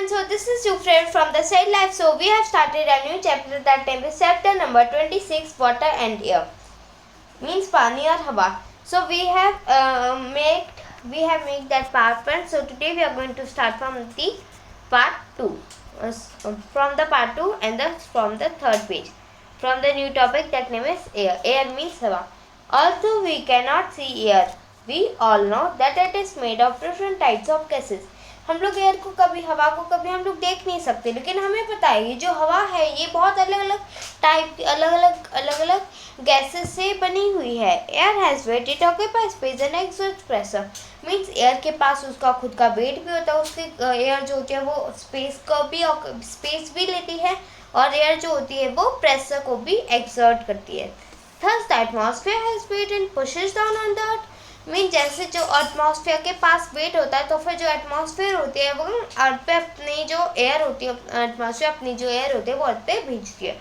everyone, so this is your friend from the Side Life. So we have started a new chapter, that name is chapter number 26, water and air, means पानी और हवा. So we have made that part 1. So today we are going to start from the part 2, from the part 2 and from the third page, from the new topic, that name is air. Air means हवा. Although we cannot see air, we all know that it is made of different types of gases. हम लोग air को कभी, हवा को कभी हम लोग देख नहीं सकते, लेकिन हमें पता है ये जो हवा है ये बहुत अलग अलग टाइप, अलग अलग गैसेस से बनी हुई है. Air has wait, it occupies space and exerts pressure. Means air के पास उसका खुद का वेट भी होता है, उसकी एयर जो होती है वो स्पेस भी लेती है, और एयर जो होती है वो प्रेशर को भी एक्सर्ट करती है. Thus the atmosphere has weight and pushes down on the earth. Mean जैसे जो एटमॉस्फेयर के पास वेट होता है, तो फिर जो एटमॉस्फेयर होती है वो अर्थ पे अपनी जो एयर होती है, एटमॉस्फेयर अपनी जो एयर होती है वो अर्थ पे भेजती है.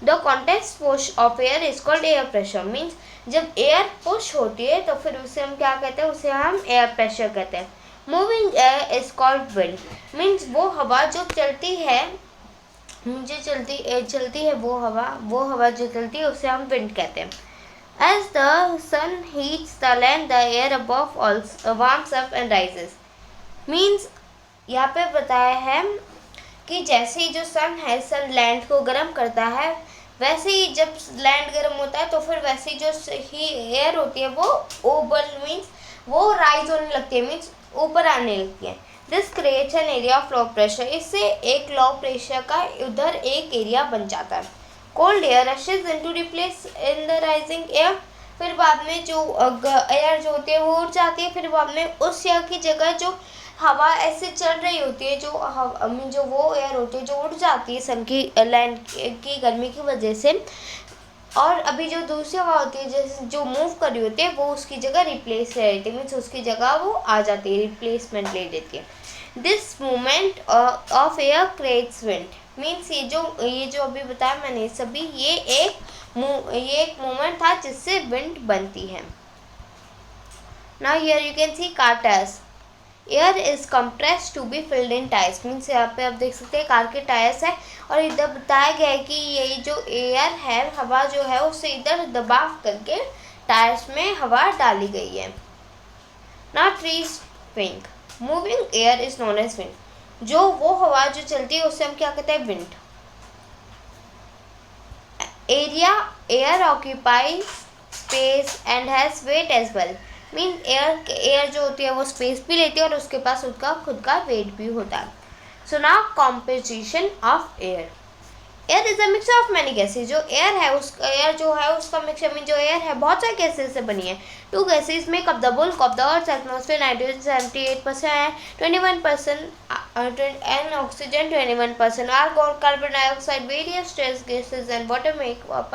The context push of air is called air pressure. Means जब एयर पुश होती है तो फिर उसे हम क्या कहते हैं, उसे हम एयर प्रेशर कहते हैं. Moving air is called wind. Means वो हवा जो चलती है, चलती है वो हवा जो चलती है उसे हम विंड कहते हैं. As the sun heats the land, the air above also warms up and rises. Means यहाँ पे बताया है कि जैसे ही जो सन लैंड को गर्म करता है, वैसे ही जब लैंड गर्म होता है तो फिर वैसे ही जो एयर होती है वो ओबल मीन्स वो राइज होने लगती है, मीन्स ऊपर आने लगती है. This creates an area of low pressure. इससे एक लो प्रेशर का उधर एक एरिया बन जाता है. Cold air rushes into replace in the rising air. फिर बाद में जो एयर जो होती है वो उड़ जाती है, फिर बाद में उस एयर की जगह जो हवा ऐसे चल रही होती है, जो वो एयर होती है जो उड़ जाती है सन की लैंड की गर्मी की वजह से, और अभी जो दूसरी हवा होती है जैसे जो मूव कर रही होती है वो उसकी जगह रिप्लेस ले लेती है, मीन्स उसकी जगह वो आ जाती है, रिप्लेसमेंट ले लेती है. This movement of air creates wind. Means ये जो अभी बताया मैंने सभी, ये एक मूवमेंट था जिससे विंड बनती है. Now here you can see car tyres. Air is compressed to be filled in tyres. Means यहाँ पे आप देख सकते हैं कार के टायर्स है, और इधर बताया गया है कि ये जो एयर है, हवा जो है उसे इधर दबाव करके टायर्स में हवा डाली गई है. Now trees swing. Moving air is known as wind. जो वो हवा जो चलती है उसे हम क्या कहते हैं, wind. Air occupies space and has weight as well. Mean air जो होती है वो स्पेस भी लेती है और उसके पास उसका खुद का वेट भी होता है. So now composition of air. Air is a mixture of many gases. जो एयर है उसका मिक्सचर, मीन जो एयर है बहुत सारे गैसेज से बनी है. 2 gases make up the bulk of the Earth's atmosphere. Nitrogen 78%, 21% and oxygen 21%. Argon, carbon dioxide, various trace gases and water make up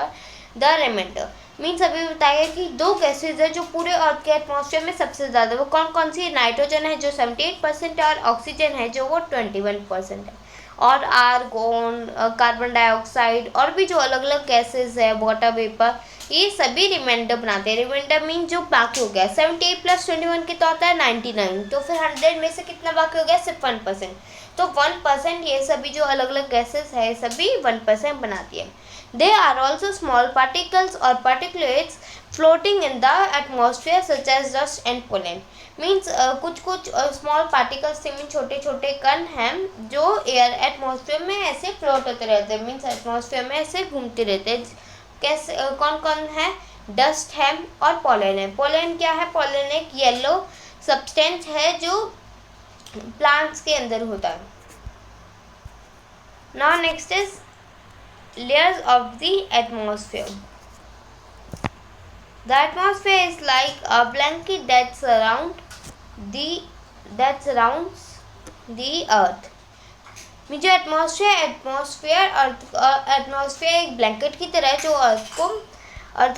the remainder. Means अभी बताया कि 2 गैसेज है जो पूरे अर्थ के एटमॉस्फेयर में सबसे ज़्यादा, वो कौन कौन सी है. नाइट्रोजन है जो 78% है, और ऑक्सीजन है जो वो 21% है, और आर्गोन, कार्बन डाइऑक्साइड और भी जो अलग अलग गैसेज है, वाटर वेपर, ये सभी रिमाइंडर बनाते हैं. रिमाइंडर मीन जो बाकी हो गया. 78 + 21 कितना होता है, 99. तो फिर 100 में से कितना बाकी हो गया, सिर्फ 1%. तो 1% ये सभी जो अलग अलग गैसेस है सभी 1% बनाती है. They are also small particles और particulates floating in the atmosphere such as dust and pollen. Means कुछ स्मॉल पार्टिकल्स मीन छोटे छोटे कण हैं जो एयर एटमॉस्फेयर में ऐसे फ्लोट होते रहते हैं, मीन्स एटमॉस्फेयर में ऐसे घूमते रहते हैं. कैसे, कौन कौन है, डस्ट है और पोलन है. पोलन क्या है, पोलन एक येलो सब्सटेंस है जो प्लांट्स के अंदर होता है. Now next is layers of the atmosphere. The atmosphere is like a blanket that surrounds the earth. जो एटमॉस्फेयर एक ब्लैंकेट की तरह है जो अर्थ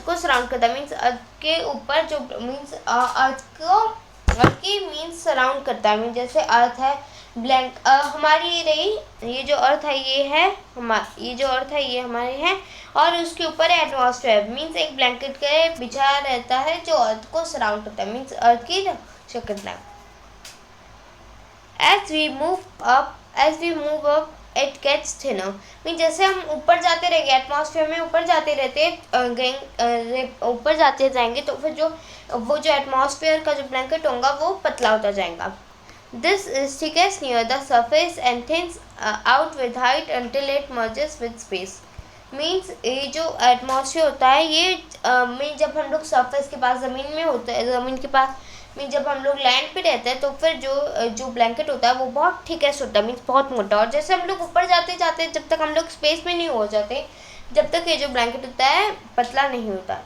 को सराउंड करता है. मीन्स अर्थ के ऊपर जो मीन्स अर्थ की मीन्स सराउंड करता है. मीन्स जैसे अर्थ है हमारी रही, ये जो अर्थ है ये हमारी है, और उसके ऊपर एटमॉस्फेयर मीन्स एक ब्लैंकेट के बिछा रहता है जो अर्थ को सराउंड करता है, मीन्स अर्थ की शक्ल है. As we move up as we move up it gets thinner. Mean जैसे हम ऊपर जाते रहेंगे, एटमॉस्फेयर में ऊपर जाते रहते ऊपर जाते जाएंगे तो फिर वो जो एटमॉस्फेयर का जो ब्लैंकेट होगा वो पतला होता जाएगा। This sticks near the surface and thins out with height until it merges with space. Means ये जो एटमॉस्फेयर होता है ये मीन जब हम लोग सरफेस के पास ज़मीन में होते हैं, ज़मीन के पास मीन जब हम लोग लैंड पे रहते हैं तो फिर जो ब्लैंकेट होता है वो बहुत थिकेस्ट होता है, मीन्स बहुत मोटा। और जैसे हम लोग ऊपर जाते जाते जब तक हम लोग स्पेस में नहीं हो जाते, जब तक ये जो ब्लैंकेट होता है पतला नहीं होता।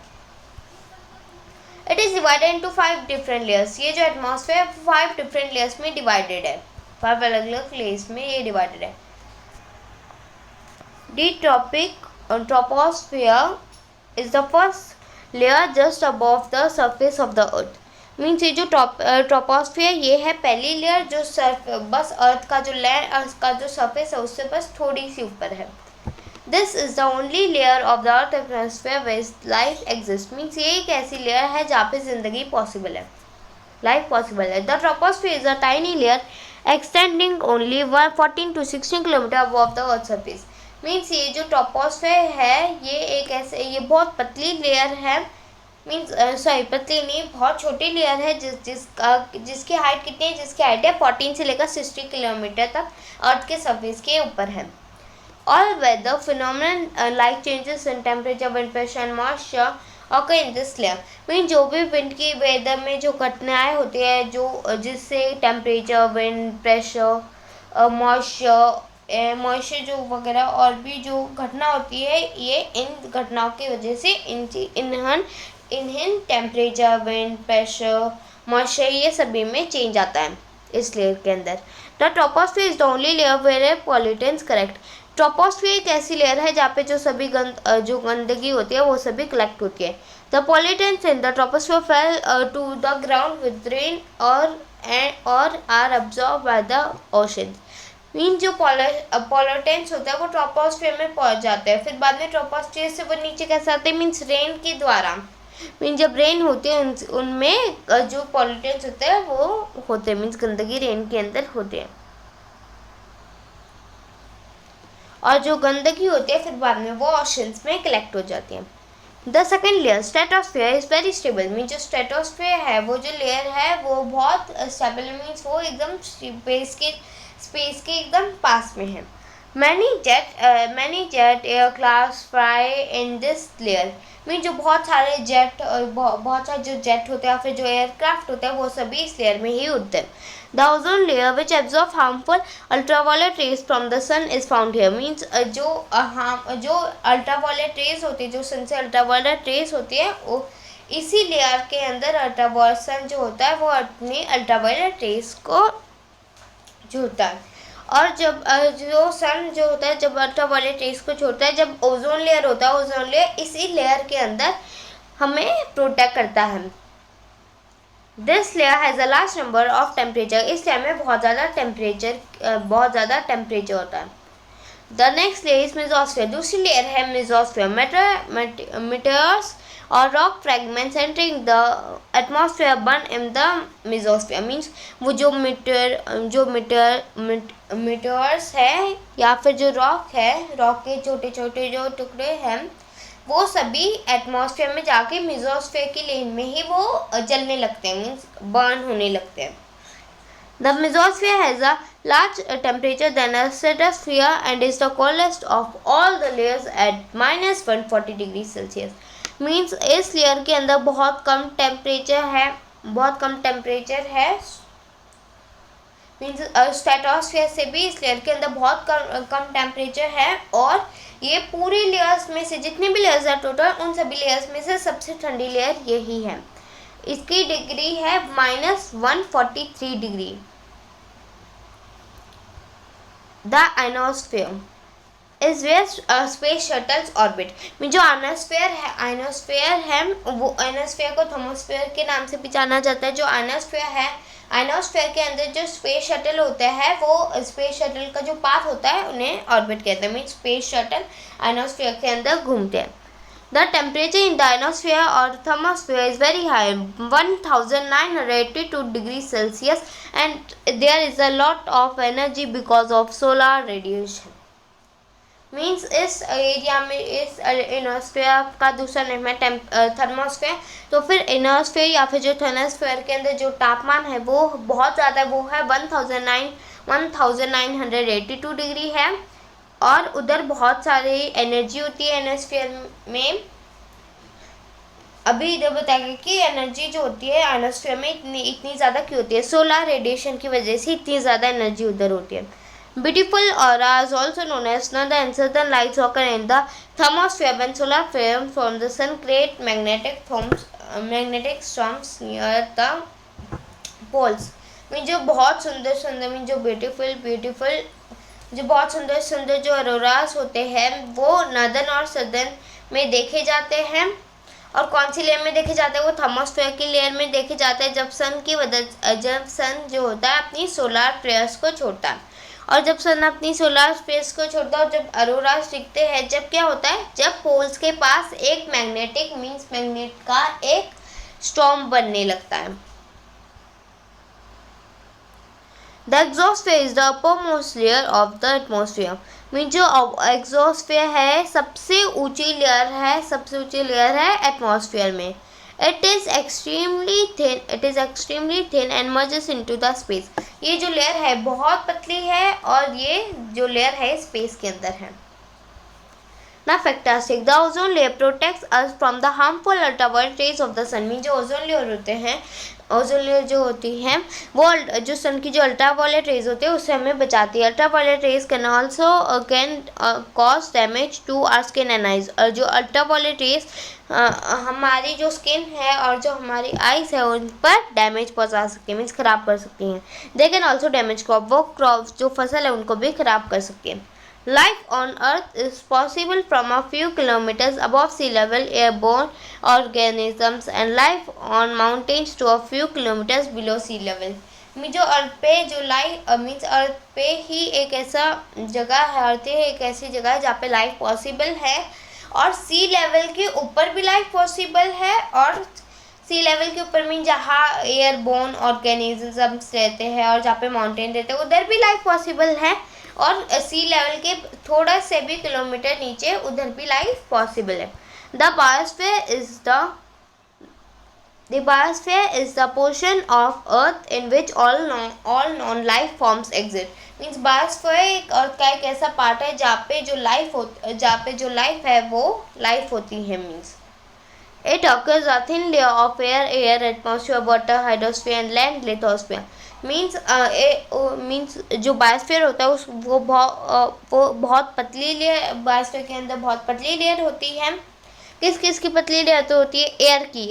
It is divided into 5 different layers. ये जो एटमॉस्फेयर 5 डिफरेंट लेयर्स में डिवाइडेड है, 5 अलग अलग लेयर्स में ये डिवाइडेड है। The troposphere is the first layer just above the surface of the earth। Means ये जो ट्रोपोस्फियर ये है पहली लेयर जो बस अर्थ का जो सरफेस है उससे बस थोड़ी सी ऊपर है। This is the only layer of the earth atmosphere where life exist. Means ये एक ऐसी लेयर है जहाँ पे जिंदगी पॉसिबल है, लाइफ पॉसिबल है। The troposphere is a tiny layer extending only 14 to 16 kilometre above the earth surface. Means ये जो ट्रोपोस्फेयर है ये बहुत पतली लेयर है, मीन्स सॉरी पतली नहीं, बहुत छोटी लेयर है जिसकी हाइट कितनी है, जिसकी हाइट है 14 से लेकर 60 किलोमीटर तक अर्थ के सरफेस के ऊपर है। All weather phenomenon like changes in temperature, wind pressure and moisture occur in this layer। Mean जो भी विंड की वेदर में जो घटनाएं होती है जो जिससे टेम्परेचर, विंड प्रेशर, मॉइस्चर जो वगैरह और भी जो घटना होती है ये इन घटनाओं की वजह से इन्हें टेम्परेचर, विंड प्रेशर, मॉइस्चर ये सभी में चेंज आता है इस लेयर के अंदर। The troposphere is the only layer where pollutants collect. Troposphere एक ऐसी लेयर है जहाँ पे जो गंदगी होती है वो सभी कलेक्ट होती है। The pollutants in the troposphere fall to the ground with rain और are absorb by the ocean. Mean जो पॉल्यूटेंट्स होता है वो ट्रोपोस्फियर में पहुंच जाते हैं, फिर बाद में ट्रोपोस्फियर से वो नीचे कैसे आते हैं, मीन्स रेन के द्वारा। मीन जब रेन होती है उनमें जो पॉल्यूटेंट्स होते हैं वो होते हैं, मीन्स गंदगी रेन के अंदर होते हैं और जो गंदगी होती है फिर बाद में वो ओशंस में कलेक्ट हो जाती है। The second layer stratosphere is very stable. Mean जो स्ट्रेटोस्फियर है वो जो लेयर है वो बहुत स्टेबल, मीन्स वो एकदम स्पेस के एकदम पास में है। Many jet aircraft fly in this layer. Mean जो बहुत सारे जो जेट होते हैं फिर जो एयरक्राफ्ट होते हैं वो सभी इस लेयर में ही उड़ते हैं। The ozone layer which absorb harmful ultraviolet rays from the sun is found here. Means जो अल्ट्रावायलेट रेज होती है, जो सन से अल्ट्रावायलेट रेज होती है वो इसी लेयर के अंदर सन जो होता है वो अपनी अल्ट्रावायलेट रेज को छोड़ता है। और जब जो सन जो होता है जब अल्ट्रावायलेट रेज को छोड़ता है, जब ओजोन लेयर होता है ओजोन लेयर इसी लेयर के अंदर हमें प्रोटेक्ट करता है। This layer has a large number of temperature. इस लेयर में बहुत ज़्यादा टेम्परेचर होता है। The next layer is mesosphere. दूसरी लेयर है मेसोस्फीयर। मेटेयर्स और rock fragments entering the atmosphere burn in the mesosphere. Means वो जो मेटेयर्स है या फिर जो रॉक के छोटे छोटे जो टुकड़े हैं वो सभी एटमॉस्फेयर में जाके मेसोस्फीयर की लेयर में ही वो जलने लगते हैं, मीन्स बर्न होने लगते हैं। The mesosphere has a large temperature than a stratosphere and is the coldest of all the layers at -140 degrees Celsius। Means इस लेयर के अंदर बहुत कम टेम्परेचर है, मीन्स स्ट्रेटोस्फीयर से भी इस लेयर के अंदर बहुत कम टेम्परेचर है और ये पूरी लेयर्स में से जितनी भी लेयर्स है टोटल उन सभी लेयर्स में से सबसे ठंडी लेयर यही है। इसकी डिग्री है -143 degree. The ionosphere is where space shuttles orbit. में जो आयनोस्फीयर है वो आयनोस्फीयर को थर्मोस्फीयर के नाम से भी जाना जाता है। जो आयनोस्फीयर के अंदर जो स्पेस शटल होता है वो स्पेस शटल का जो पाथ होता है उन्हें ऑर्बिट कहते हैं। मीन स्पेस शटल आयनोस्फीयर के अंदर घूमते हैं। The temperature in the ionosphere or thermosphere is very high, 1982 degrees Celsius, and there is a lot of energy because of solar radiation. Means इस एरिया में, इस इनोस्फेयर का दूसरा नेम है थर्मोस्फेयर। तो फिर इनोस्फेयर या फिर जो थर्मोस्फेयर के अंदर जो तापमान है वो बहुत ज़्यादा, वो है 1982 डिग्री है, और उधर बहुत सारी एनर्जी होती है इनोस्फेयर में। अभी इधर बताएंगे कि एनर्जी जो होती है आइनोस्फीयर में इतनी ज़्यादा क्यों होती है। सोलर रेडिएशन की वजह से इतनी ज़्यादा एनर्जी उधर होती है। Beautiful aura is also known as northern and southern lights occur in the thermosphere when solar flame from the sun create magnetic storms near the poles. Mean जो बहुत सुंदर मीन जो ब्यूटीफुल जो बहुत सुंदर जो अरोरास होते हैं वो नॉर्दर्न और सदर्न में देखे जाते हैं। और कौन सी लेयर में देखे जाते हैं? वो थर्मोस्फेयर की लेयर में देखे जाते हैं जब सन जो होता है अपनी सोलर फ्लेयर्स को छोड़ता है। और जब सन अपनी सोलर फ्लेयर्स को छोड़ता है और जब अरोरास दिखते हैं, जब क्या होता है, जब पोल्स के पास एक मैग्नेट का एक स्टॉर्म बनने लगता है। The exosphere is the uppermost layer of the atmosphere. Mean जो एग्जॉस्फेयर है सबसे ऊंची लेयर है एटमॉस्फेयर में। It is extremely thin and merges into the space. ये जो लेयर है बहुत पतली है और ये जो लेयर है स्पेस के अंदर है। ना fantastic, the ozone layer protects us from the harmful ultraviolet rays of the sun. Mean जो ओजोन लेयर जो होती हैं वो जो सन की जो अल्ट्रावायलेट रेज होती है उससे हमें बचाती है। Ultraviolet rays can also cause damage to our skin and eyes. और जो अल्ट्रावायलेट रेज हमारी जो स्किन है और जो हमारी आइज है उन पर डैमेज पहुंचा सकती है, मीन्स ख़राब कर सकती हैं। They can also damage crop, वो क्रॉप जो फसल है उनको भी ख़राब कर सकती है। Life on Earth is possible from a few kilometers above sea level, airborne organisms, and life on mountains to a few kilometers below sea level. जो अर्थ पे जो मीन्स अर्थ पे ही एक ऐसा जगह है, अर्थ एक ऐसी जगह है जहाँ पे लाइफ पॉसिबल है, और सी लेवल के ऊपर भी लाइफ पॉसिबल है। और सी लेवल के ऊपर मीन जहाँ एयरबोर्न ऑर्गेनिजम्स रहते हैं और जहाँ पे माउंटेन रहते हैं उधर भी लाइफ पॉसिबल है, और सी लेवल के थोड़ा से भी किलोमीटर नीचे उधर भी लाइफ पॉसिबल है। The biosphere is the portion of earth in which all non life forms exist. Means biosphere एक अर्थ का एक ऐसा पार्ट है जहाँ पे जो लाइफ है वो लाइफ होती है। Means it occurs a thin layer of air, atmosphere, water, hydrosphere and land lithosphere. Means जो बायोस्फीयर होता है वो बहुत पतली लेयर, बायोस्फीयर के अंदर बहुत पतली लेयर होती है। किस की पतली लेयर तो होती है? एयर की,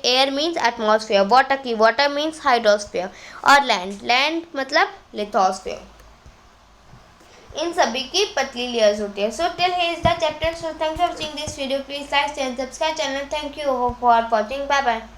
एयर मीन्स एटमॉस्फेयर, वाटर की, वाटर मीन्स हाइड्रोस्फीयर, और लैंड मतलब लिथोस्फीयर। इन सभी की पतली लेयर्स होती है। So till here is the chapter. So thank you for watching this video. Please like and subscribe channel. Thank you for watching. Bye bye.